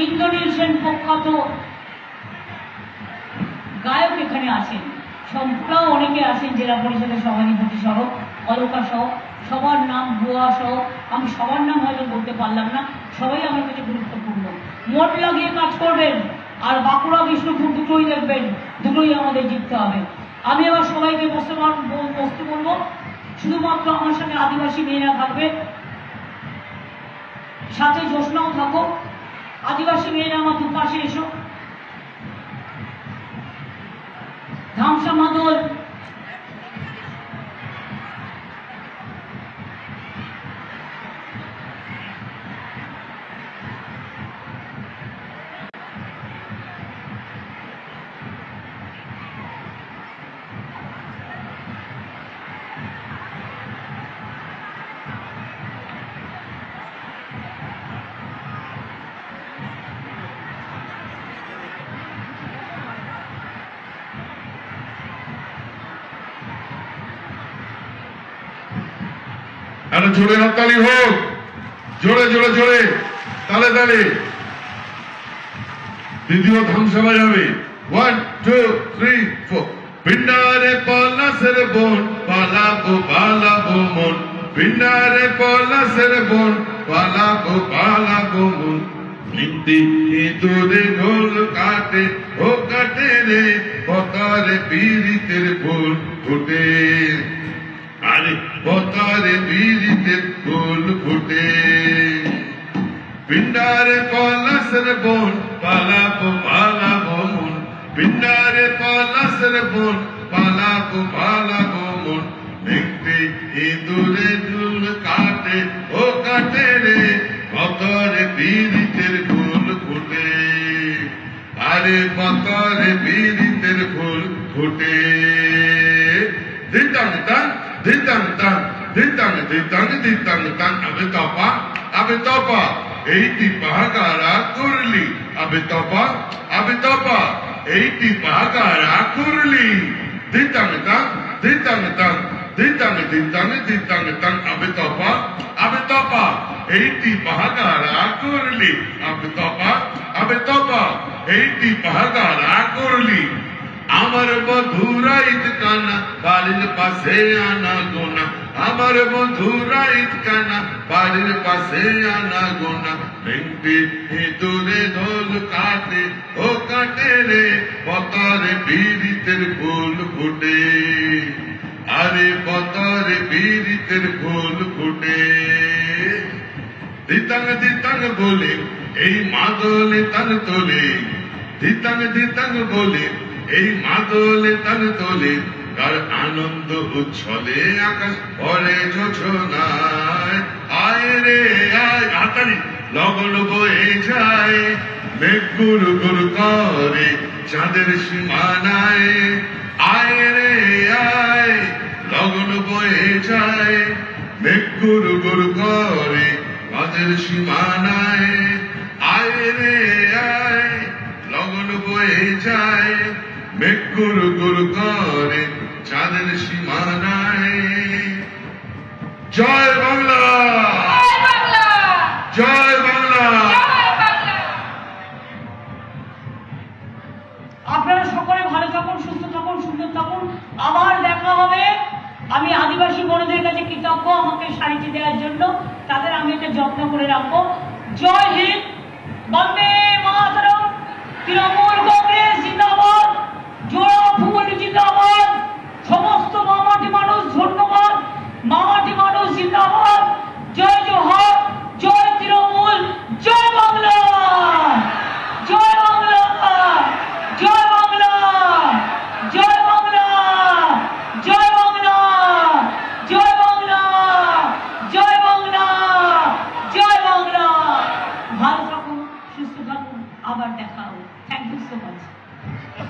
ইন্দ্রনীল সেন প্রখ্যাত গায়ক এখানে আছেন, সম্প্রাও অনেকে আছেন, জেলা পরিষদের সভাধিপতি সহ, অলকা সহ, সবার নাম, বুয়া সহ, আমি সবার নাম হয়তো বলতে পারলাম না, সবাই আমার কাছে গুরুত্বপূর্ণ। মন লাগিয়ে কাজ করবেন, আর বাঁকুড়া বিষ্ণুপুর দুটোই দেখবেন, দুটোই আমাদের জিততে হবে। আমি এবার সবাইকে বসতে বলবো, শুধুমাত্র আমার সঙ্গে আদিবাসী মেয়েরা থাকবে, সাথে জ্যোৎস্নাও থাকো। আদিবাসী মেয়েরা আমার দুপাশে এসো। ধামসা মাদল, একটা জোরে হাততালি হোক, জোরে জোরে জোরে তালে তালে। দ্বিতীয় ধামসভা যাবে, 1 2 3 4। পিন্ডারে পলাশের বোন, পালাবো পালাবো মন, পিন্ডারে পলাশের বোন, পালাবো পালাবো মন। নিন্দি ইঁদুরে ঢোল কাটে, ও কাটে রে পতারে পীড়িতের ফুল ফুটে, আরে পতারে পীড়িতের ফুল ফুটে। পিন্ডারে পলাশের বোন, পালাবো পালাবো মন, পিন্ডারে পলাশের বোন, পালাবো পালাবো মন। দেখতে ইঁদুরে ঢোল কাটে, ও কাটে রে পতারে পীড়িতের ফুল ফুটে, আরে পতারে পীড়িতের ফুল ফুটে। দিতাং তাং দিতাং তাং দিতাং দিতাং দিতাং তাং। আবে তপা এইটি পাহাগারা করলি, আবে তপা এইটি পাহাগারা করলি। দিতাং তাং দিতাং তাং দিতাং দিতাং দিতাং তাং। আবে তপা এইটি পাহাগারা করলি, আবে তপা এইটি পাহাগারা করলি। আমার বধুরাইত কানা বাড়ির পাশে আনা গোনা, আমার বধুরাইত কানা বাড়ির পাশে আনা গোনা। ভেঙ্গি ইঁদুরে ঢোল কাটে, ও কাটে রে পতারে পীড়িতের ফুল ফুটে, আরে পতারে পীড়িতের ফুল ফুটে। দিতাং দিতাং বলে এই মাদলে তার তোলে, দিতাং দিতাং বলে এই মাদলে তার তোলে। তার আনন্দ উচ্ছলে আকাশ ভরে যোছনায়। আয় রে আয়, হাতালি লগন বয়ে যায়, মেঘ গুরু গুরু করে চাঁদের সীমানায়। আয় রে আয়, লগন বয়ে যায়, মেঘ গুরু গুরু করে চাঁদের সীমানায়। আয় রে আয়, লগন বয়ে যায়, মেঘ গুরু গুরু করে চাঁদের সীমানায়। জয় বাংলা, জয় বাংলা। আপনারা সকলে ভালো থাকুন, সুস্থ থাকুন, সুন্দর থাকুন। আবার দেখা হবে। আমি আদিবাসী বোনদের কাছে কৃতজ্ঞ আমাকে শাড়িটি দেওয়ার জন্য, তাদের আমি এটা যত্ন করে রাখবো। জয় হিন্দ, বন্দে মাতরম, তিরঙ্গা।